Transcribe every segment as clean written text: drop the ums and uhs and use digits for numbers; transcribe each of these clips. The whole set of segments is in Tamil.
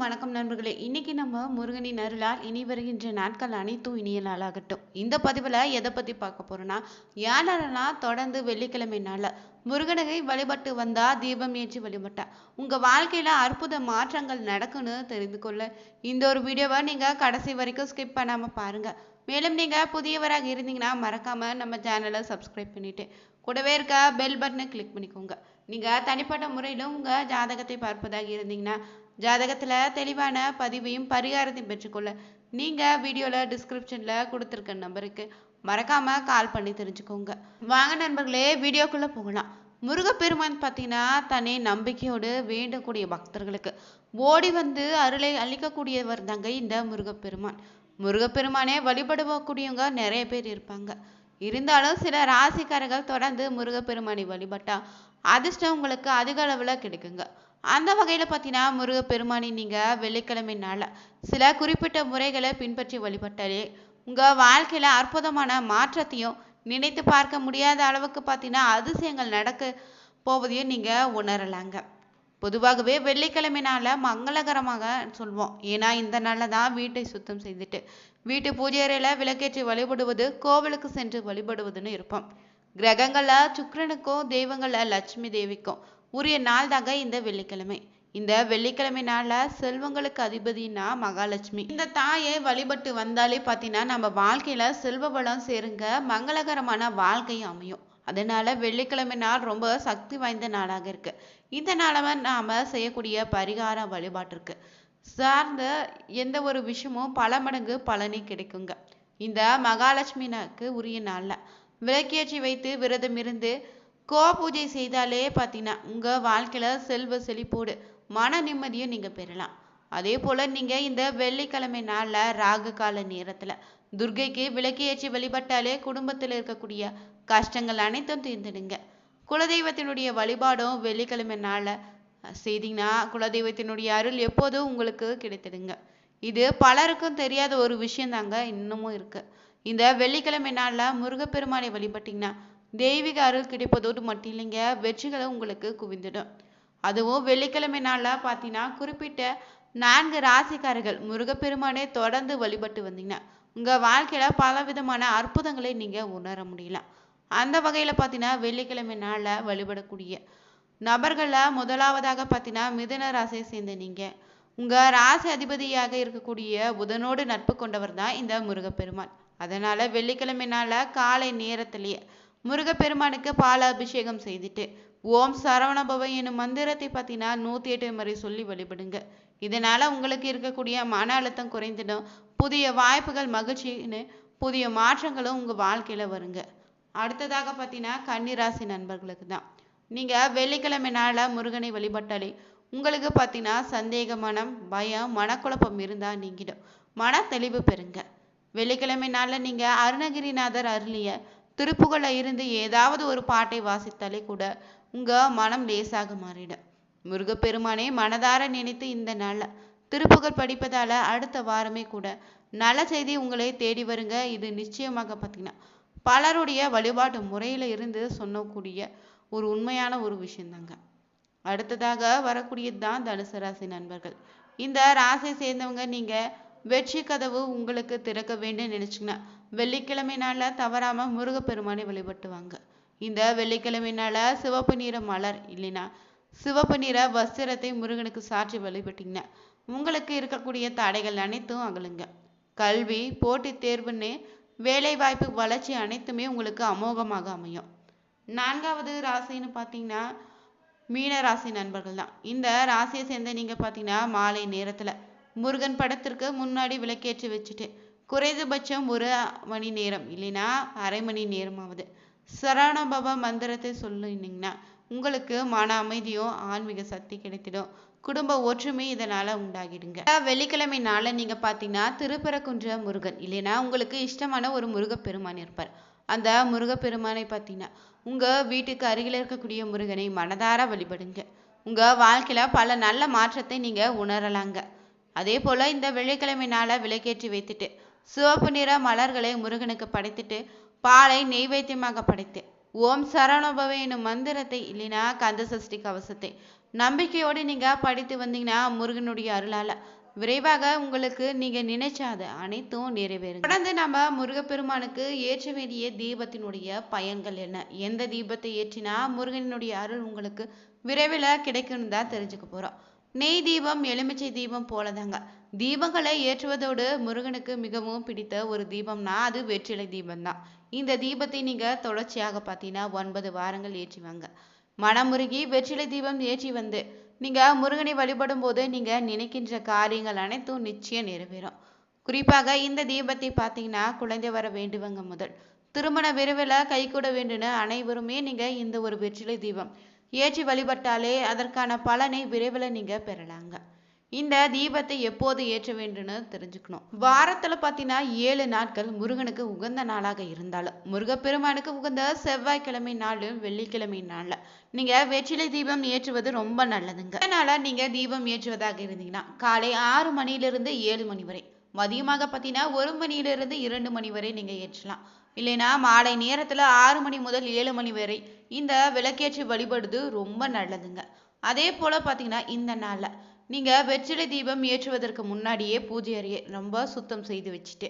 வணக்கம் நண்பர்களே. இன்னைக்கு நம்ம முருகனின் அருளால் இனி வருகின்ற நாட்கள் அனைத்தும் இனிய நாளாகட்டும். இந்த பதிவில் எதை பற்றி பார்க்க போறோம்னா, யாரெல்லாம் தொடர்ந்து வெள்ளிக்கிழமை நாளில் முருகனை வழிபட்டு வந்தா, தீபம் ஏற்றி வழிபட்டா உங்க வாழ்க்கையில அற்புத மாற்றங்கள் நடக்குன்னு தெரிந்து கொள்ள இந்த ஒரு வீடியோவை நீங்க கடைசி வரைக்கும் ஸ்கிப் பண்ணாம பாருங்க. மேலும் நீங்க புதியவராக இருந்தீங்கன்னா மறக்காம நம்ம சேனலை சப்ஸ்கிரைப் பண்ணிட்டு கூடவே இருக்க பெல் பட்டனை கிளிக் பண்ணிக்கோங்க. நீங்க தனிப்பட்ட முறையிலும் உங்க ஜாதகத்தை பார்ப்பதாக இருந்தீங்கன்னா ஜாதகத்துல தெளிவான பதிவையும் பரிகாரத்தையும் பெற்றுக்கொள்ள நீங்க வீடியோல டிஸ்கிரிப்ஷன்ல கொடுத்துருக்க நம்பருக்கு மறக்காம கால் பண்ணி தெரிஞ்சுக்கோங்க. வாங்க நண்பர்களே, வீடியோக்குள்ள போகலாம். முருகப்பெருமான் பார்த்தீங்கன்னா தன்னை நம்பிக்கையோடு வேண்டக்கூடிய பக்தர்களுக்கு ஓடி வந்து அருளை அளிக்கக்கூடியவர் தாங்க இந்த முருகப்பெருமான். முருகப்பெருமானே வழிபடக்கூடியவங்க நிறைய பேர் இருப்பாங்க. இருந்தாலும் சில ராசிக்காரர்கள் தொடர்ந்து முருகப்பெருமானை வழிபட்டா அதிர்ஷ்டம் உங்களுக்கு அதிக அளவில் கிடைக்குங்க. அந்த வகையில் பார்த்தீங்கன்னா முருகப்பெருமானை நீங்கள் வெள்ளிக்கிழமை நாளில் சில குறிப்பிட்ட முறைகளை பின்பற்றி வழிபட்டாலே உங்கள் வாழ்க்கையில் அற்புதமான மாற்றத்தையும் நினைத்து பார்க்க முடியாத அளவுக்கு பார்த்தீங்கன்னா அதிசயங்கள் நடக்க போவதையும் நீங்கள் உணரலாங்க. பொதுவாகவே வெள்ளிக்கிழமை நாளில் மங்களகரமாக சொல்வோம். ஏன்னா இந்த நாளில் தான் வீட்டை சுத்தம் செய்துட்டு வீட்டு பூஜை அறையில் விளக்கேற்றி வழிபடுவது, கோவிலுக்கு சென்று வழிபடுவதுன்னு இருப்போம். கிரகங்களில் சுக்கிரனுக்கும் தெய்வங்களில் லட்சுமி தேவிக்கும் உரிய நாள் தாங்க இந்த வெள்ளிக்கிழமை. இந்த வெள்ளிக்கிழமை நாளில் செல்வங்களுக்கு அதிபதினா மகாலட்சுமி. இந்த தாயை வழிபட்டு வந்தாலே பார்த்தீங்கன்னா நம்ம வாழ்க்கையில செல்வ வளம் சேருங்க, மங்களகரமான வாழ்க்கை அமையும். அதனால வெள்ளிக்கிழமை நாள் ரொம்ப சக்தி வாய்ந்த நாளாக இருக்கு. இந்த நாளை நாம செய்யக்கூடிய பரிகார வழிபாட்டிற்கு சார்ந்த எந்த ஒரு விஷயமும் பல மடங்கு பலனை கிடைக்குங்க. இந்த மகாலட்சுமிக்கு உரிய நாள்ல விளக்கேற்றி வைத்து விரதம் இருந்து பூஜை செய்தாலே பார்த்தீங்கன்னா உங்க வாழ்க்கையில செல்வ செழிப்போடு மன நிம்மதியும் நீங்க பெறலாம். அதே போல நீங்க இந்த வெள்ளிக்கிழமை நாள்ல ராகு கால நேரத்துல துர்க்கைக்கு விளக்கேற்றி வழிபட்டாலே குடும்பத்தில் இருக்கக்கூடிய கஷ்டங்கள் அனைத்தும் தீர்ந்துடுங்க. குலதெய்வத்தினுடைய வழிபாடும் வெள்ளிக்கிழமை நாள்ல செய்தீங்கன்னா குலதெய்வத்தினுடைய அருள் எப்போதும் உங்களுக்கு கிடைத்திடுங்க. இது பலருக்கும் தெரியாத ஒரு விஷயம் தாங்க இன்னமும் இருக்கு. இந்த வெள்ளிக்கிழமை நாள்ல முருகப்பெருமானை வழிபட்டீங்கன்னா தெய்வீக அருள் கிடைப்பதோடு மட்டும் இல்லைங்க, வெற்றிகளை உங்களுக்கு குவிந்துடும். அதுவும் வெள்ளிக்கிழமை நாள்ல பார்த்தீங்கன்னா குறிப்பிட்ட 4 ராசிக்காரர்கள் முருகப்பெருமானை தொடர்ந்து வழிபட்டு வந்தீங்கன்னா உங்க வாழ்க்கையில பல விதமான அற்புதங்களை நீங்க உணர முடியலாம். அந்த வகையில பார்த்தீங்கன்னா வெள்ளிக்கிழமை நாள்ல வழிபடக்கூடிய நபர்கள முதலாவதாக பார்த்தீங்கன்னா மிதுன ராசியை சேர்ந்த நீங்க. உங்க ராசி அதிபதியாக இருக்கக்கூடிய புதனோடு நட்பு கொண்டவர் தான் இந்த முருகப்பெருமான். அதனால வெள்ளிக்கிழமை நாள்ல காலை நேரத்திலேயே முருகப்பெருமானுக்கு பால அபிஷேகம் செய்துட்டு ஓம் சரவணபவ எனும் மந்திரத்தை பார்த்தீங்கன்னா 108 முறை சொல்லி வழிபடுங்க. இதனால உங்களுக்கு இருக்கக்கூடிய மன அழுத்தம் குறைந்துடும். புதிய வாய்ப்புகள், மகிழ்ச்சின்னு புதிய மாற்றங்களும் உங்க வாழ்க்கையில வருங்க. அடுத்ததாக பார்த்தீங்கன்னா கன்னிராசி நண்பர்களுக்கு தான். நீங்க வெள்ளிக்கிழமை நாள்ல முருகனை வழிபட்டாலே உங்களுக்கு பார்த்தீங்கன்னா சந்தேக மனம், பயம், மனக்குழப்பம் இருந்தா நீங்கிடும். மன தெளிவு பெறுங்க. வெள்ளிக்கிழமை நாள்ல நீங்க அருணகிரிநாதர் அருளிய திருப்புகள்ல இருந்து ஏதாவது ஒரு பாட்டை வாசித்தாலே கூட உங்க மனம் லேசாக மாறிடும். முருகப்பெருமானை மனதார நினைத்து இந்த நாள்ல திருப்புகழ் படிப்பதால அடுத்த வாரமே கூட நல்ல செய்தி உங்களை தேடி வருங்க. இது நிச்சயமாக பார்த்தீங்கன்னா பலருடைய வழிபாட்டு முறையில இருந்து சொல்லக்கூடிய ஒரு உண்மையான ஒரு விஷயம்தாங்க. அடுத்ததாக வரக்கூடியது தான் தனுசு ராசி நண்பர்கள். இந்த ராசியை சேர்ந்தவங்க நீங்க வெற்றி கதவு உங்களுக்கு திறக்க வேண்டும் நினைச்சுங்கன்னா வெள்ளிக்கிழமை நாள்ல தவறாம முருகப்பெருமானை வழிபட்டுவாங்க. இந்த வெள்ளிக்கிழமை நாள்ல சிவப்பு நிற மலர் இல்லைன்னா சிவப்பு நிற வஸ்திரத்தை முருகனுக்கு சாற்றி வழிபட்டீங்கன்னா உங்களுக்கு இருக்கக்கூடிய தடைகள் அனைத்தும் அகலுங்க. கல்வி, போட்டித் தேர்வுன்னு வேலை வாய்ப்பு, வளர்ச்சி அனைத்துமே உங்களுக்கு அமோகமாக அமையும். 4வது ராசின்னு பார்த்தீங்கன்னா மீன ராசி நண்பர்கள் தான். இந்த ராசியை சேர்ந்த நீங்க பார்த்தீங்கன்னா மாலை நேரத்துல முருகன் படத்திற்கு முன்னாடி விளக்கேற்றி வச்சுட்டு குறைந்தபட்சம் 1 மணி நேரம் இல்லைன்னா அரை மணி நேரமாவது சரவணபவ மந்திரத்தை சொல்லினீங்கன்னா உங்களுக்கு மன அமைதியும் ஆன்மீக சக்தி கிடைத்திடும். குடும்ப ஒற்றுமை இதனால உண்டாகிடுங்க. வெள்ளிக்கிழமை நாள்ல நீங்க பார்த்தீங்கன்னா திருப்பரங்குன்ற முருகன் இல்லைன்னா உங்களுக்கு இஷ்டமான ஒரு முருகப்பெருமான் இருப்பார். அந்த முருகப்பெருமானை பார்த்தீங்கன்னா உங்க வீட்டுக்கு அருகில் இருக்கக்கூடிய முருகனை மனதார வழிபடுங்க. உங்க வாழ்க்கையில பல நல்ல மாற்றத்தை நீங்க உணரலாங்க. அதே போல இந்த வெள்ளிக்கிழமை நாளை விளக்கேற்றி வைத்துட்டு சிவப்பு நிற மலர்களை முருகனுக்கு படைத்துட்டு பாலை நெய்வேத்தியமாக படைத்து ஓம் சரவணபவ எனும் மந்திரத்தை இல்லைன்னா கந்த சஷ்டி கவசத்தை நம்பிக்கையோடு நீங்க படித்து வந்தீங்கன்னா முருகனுடைய அருளால விரைவாக உங்களுக்கு நீங்க நினைச்சாது அனைத்தும் நிறைவேறும். தொடர்ந்து நம்ம முருகப்பெருமானுக்கு ஏற்ற வேண்டிய தீபத்தினுடைய பயன்கள் என்ன, எந்த தீபத்தை ஏற்றினா முருகனுடைய அருள் உங்களுக்கு விரைவில் கிடைக்கும்னு தான் தெரிஞ்சுக்க போறோம். நெய் தீபம் எலுமிச்சை தீபம் போலதாங்க. தீபங்களை ஏற்றுவதோடு முருகனுக்கு மிகவும் பிடித்த ஒரு தீபம்னா அது வெற்றிலை தீபம் தான். இந்த தீபத்தை நீங்க தொடர்ச்சியாக பார்த்தீங்கன்னா 9 வாரங்கள் ஏற்றிவாங்க. மனமுருகி வெற்றிலை தீபம் ஏற்றி வந்து நீங்க முருகனை வழிபடும் போது நீங்க நினைக்கின்ற காரியங்கள் அனைத்தும் நிச்சயம் நிறைவேறும். குறிப்பாக இந்த தீபத்தை பார்த்தீங்கன்னா குழந்தை வர வேண்டுவங்க முதல் திருமண விரைவில் கைகூட வேண்டுன்னு அனைவருமே நீங்க இந்த ஒரு வெற்றிலை தீபம் ஏற்றி வழிபட்டாலே அதற்கான பலனை விரைவில் நீங்க பெறலாங்க. இந்த தீபத்தை எப்போது ஏற்ற வேண்டும்னு தெரிஞ்சுக்கணும். வாரத்துல பார்த்தீங்கன்னா 7 நாட்கள் முருகனுக்கு உகந்த நாளாக இருந்தாலும் முருகப்பெருமானுக்கு உகந்த செவ்வாய்க்கிழமை நாளும் வெள்ளிக்கிழமை நாள்ல நீங்க வெற்றிலை தீபம் ஏற்றுவது ரொம்ப நல்லதுங்க. அதனால நீங்க தீபம் ஏற்றுவதாக இருந்தீங்கன்னா காலை 6 மணியிலிருந்து 7 மணி வரை, மதியமாக பார்த்தீங்கன்னா 1 மணியிலிருந்து 2 மணி வரை நீங்க ஏற்றலாம். இல்லைன்னா மாலை நேரத்துல 6 மணி முதல் 7 மணி வரை இந்த விளக்கேற்றி வழிபடுவது ரொம்ப நல்லதுங்க. அதே போல பார்த்தீங்கன்னா இந்த நாள்ல நீங்க வெற்றிலை தீபம் ஏற்றுவதற்கு முன்னாடியே பூஜை அறையை ரொம்ப சுத்தம் செய்து வச்சுட்டு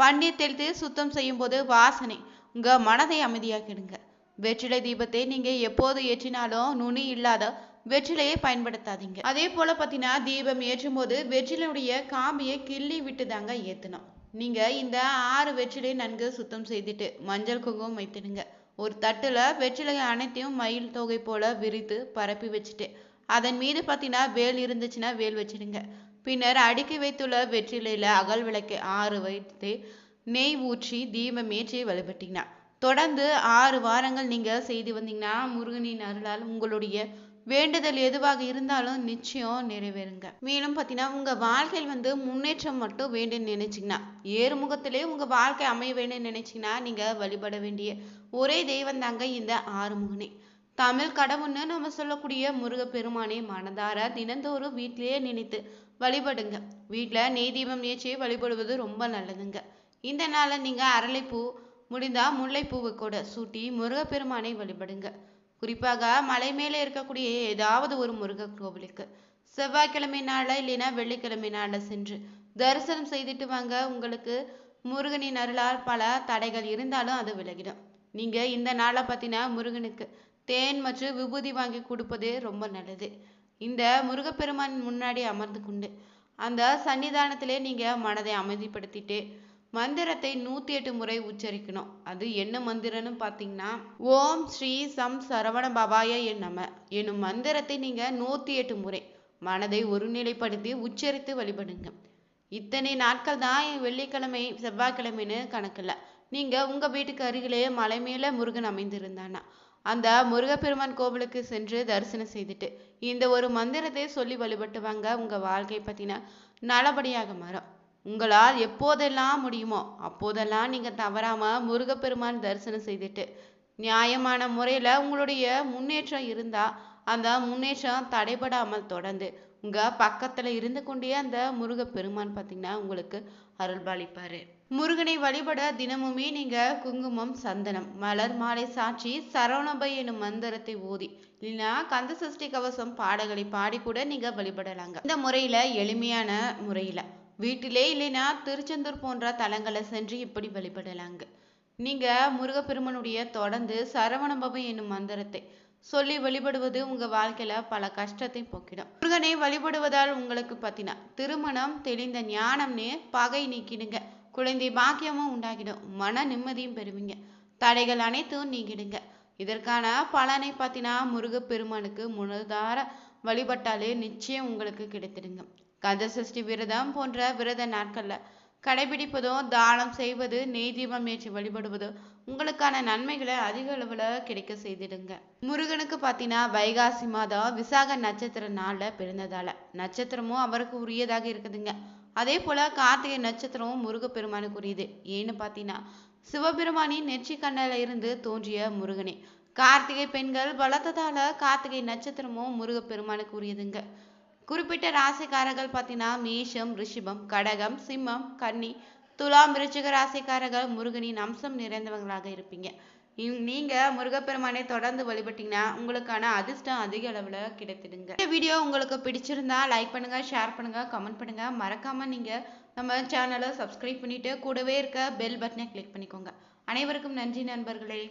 பன்னீர் தெளித்து சுத்தம் செய்யும் போது வாசனை உங்க மனதை அமைதியாக்கிடுங்க. வெற்றிலை தீபத்தை நீங்க எப்போது ஏற்றினாலும் நுனி இல்லாத வெற்றிலையை பயன்படுத்தாதீங்க. அதே போல பார்த்தீங்கன்னா தீபம் ஏற்றும் போது வெற்றிலையுடைய காம்பியை கிள்ளி விட்டு தாங்க ஏற்றணும். நீங்க இந்த 6 வெற்றிலை நன்கு சுத்தம் செய்துட்டு மஞ்சள் குங்குமம் வைத்திடுங்க. ஒரு தட்டுல வெற்றிலை அனைத்தையும் மயில் தொகை போல விரித்து பரப்பி வச்சுட்டு அதன் மீது பார்த்தீங்கன்னா வேல் இருந்துச்சுன்னா வேல் வச்சிடுங்க. பின்னர் அடுக்கி வைத்துள்ள வெற்றிலையில அகல் விளக்கு 6 வைத்து நெய் ஊற்றி தீபம் ஏற்றி வழிபட்டீங்கன்னா தொடர்ந்து 6 வாரங்கள் நீங்க செய்து வந்தீங்கன்னா முருகனின் அருளால் உங்களுடைய வேண்டுதல் எதுவாக இருந்தாலும் நிச்சயம் நிறைவேறுங்க. மேலும் பார்த்தீங்கன்னா உங்க வாழ்க்கையில் முன்னேற்றம் மட்டும் வேண்டும்னு நினைச்சீங்கன்னா ஏறுமுகத்திலே உங்க வாழ்க்கை அமைய வேண்டும்னு நினைச்சீங்கன்னா நீங்க வழிபட வேண்டிய ஒரே தெய்வம் தாங்க இந்த ஆறுமுகனே. தமிழ் கடவுள்னு நம்ம சொல்லக்கூடிய முருகப்பெருமானை மனதார தினந்தோறும் வீட்டிலேயே நினைத்து வழிபடுங்க. வீட்டில் நெய் தீபம் ஏற்றி வழிபடுவது ரொம்ப நல்லதுங்க. இந்த நாளில் நீங்கள் அரளிப்பூ முடிந்தா முல்லைப்பூவை கூட சூட்டி முருகப்பெருமானை வழிபடுங்க. குறிப்பாக மலை மேலே இருக்கக்கூடிய ஏதாவது ஒரு முருகர் கோவிலுக்கு செவ்வாய்க்கிழமை நாளில் இல்லைன்னா வெள்ளிக்கிழமை நாளில் சென்று தரிசனம் செய்துட்டு வாங்க. உங்களுக்கு முருகனின் அருளால் பல தடைகள் இருந்தாலும் அது விலகிடும். நீங்கள் இந்த நாளை பார்த்தீங்கன்னா முருகனுக்கு தேன் மற்றும் விபூதி வாங்கி கொடுப்பதே ரொம்ப நல்லது. இந்த முருகப்பெருமான் முன்னாடி அமர்ந்து கொண்டு அந்த சன்னிதானத்திலே நீங்க மனதை அமைதிப்படுத்திட்டு மந்திரத்தை 108 முறை உச்சரிக்கணும். அது என்ன மந்திரம்னு பார்த்தீங்கன்னா ஓம் ஸ்ரீ சம் சரவண பவாய நம என்னும் மந்திரத்தை நீங்க 108 முறை மனதை ஒருநிலைப்படுத்தி உச்சரித்து வழிபடுங்க. இத்தனை நாட்கள் தான் வெள்ளிக்கிழமை செவ்வாய்க்கிழமைன்னு கணக்கில்ல. நீங்க உங்க வீட்டுக்கு அருகிலே மலை மேல முருகன் அமைந்திருந்தானா அந்த முருகப்பெருமான் கோவிலுக்கு சென்று தரிசனம் செய்துட்டு இந்த ஒரு மந்திரத்தை சொல்லி வழிபட்டு வாங்க. உங்க வாழ்க்கை பத்தின நல்லபடியாக மாறும். உங்களால் எப்போதெல்லாம் முடியுமோ அப்போதெல்லாம் நீங்க தவறாம முருகப்பெருமான் தரிசனம் செய்துட்டு நியாயமான முறையில உங்களுடைய முன்னேற்றம் இருந்தா அந்த முன்னேற்றம் தடைபடாமல் தொடர்ந்து உங்க பக்கத்துல இருந்து கொண்டே அந்த முருகப்பெருமான் பார்த்தீங்கன்னா உங்களுக்கு அருள்பாலிப்பாரு. முருகனை வழிபட தினமுமே நீங்க குங்குமம் சந்தனம் மலர் மாலை சாட்சி சரவணபை எனும் மந்திரத்தை ஓதி இல்லைன்னா கந்த சஷ்டி கவசம் பாடல்களை பாடி கூட நீங்க வழிபடலாங்க. இந்த முறையில எளிமையான முறையில வீட்டிலே இல்லைன்னா திருச்செந்தூர் போன்ற தலங்களை சென்று இப்படி வழிபடலாங்க. நீங்க முருகப்பெருமனுடைய தொடர்ந்து சரவணபவை என்னும் மந்திரத்தை சொல்லி வழிபடுவது உங்க வாழ்க்கையில பல கஷ்டத்தை போக்கிடும். முருகனை வழிபடுவதால் உங்களுக்கு பத்தினா திருமணம் தெளிந்த ஞானம்னு பகை நீக்கிடுங்க. குழந்தை பாக்கியமும் உண்டாகிடும். மன நிம்மதியும் பெறுவீங்க. தடைகள் அனைத்தும் நீங்கிடுங்க. இதற்கான பலனை பார்த்தீங்கன்னா முருகப்பெருமானுக்கு முழுதார வழிபட்டாலே நிச்சயம் உங்களுக்கு கிடைத்திடுங்க. கந்த சஷ்டி விரதம் போன்ற விரத நாட்கள்ல கடைபிடிப்பதோ தானம் செய்வது நெய் தீபம் ஏற்றி வழிபடுவதோ உங்களுக்கான நன்மைகளை அதிக அளவுல கிடைக்க செய்திடுங்க. முருகனுக்கு பார்த்தீங்கன்னா வைகாசி மாதம் விசாக நட்சத்திர நாள்ல பிறந்ததால நட்சத்திரமும் அவருக்கு உரியதாக இருக்குதுங்க. அதே போல கார்த்திகை நட்சத்திரமும் முருகப்பெருமானுக்கு உரியது. ஏன்னு பார்த்தீங்கன்னா சிவபெருமானின் நெற்றி கண்ணல இருந்து தோன்றிய முருகனே. கார்த்திகை பெண்கள் வளர்த்ததால கார்த்திகை நட்சத்திரமும் முருகப்பெருமானுக்கு உரியதுங்க. குறிப்பிட்ட ராசிக்காரர்கள் பார்த்தீங்கன்னா மேஷம் ரிஷபம் கடகம் சிம்மம் கன்னி துலாம் விருச்சிக ராசிக்காரர்கள் முருகனின் அம்சம் நிறைந்தவங்களாக இருப்பீங்க. நீங்க முருகப்பெருமானை தொடர்ந்து வழிபட்டீங்கன்னா உங்களுக்கான அதிர்ஷ்டம் அதிக அளவுல கிடைத்திடுங்க. இந்த வீடியோ உங்களுக்கு பிடிச்சிருந்தா லைக் பண்ணுங்க, ஷேர் பண்ணுங்க, கமெண்ட் பண்ணுங்க. மறக்காம நீங்க நம்ம சேனலை சப்ஸ்கிரைப் பண்ணிட்டு கூடவே இருக்க பெல் பட்டனை கிளிக் பண்ணிக்கோங்க. அனைவருக்கும் நன்றி நண்பர்களே.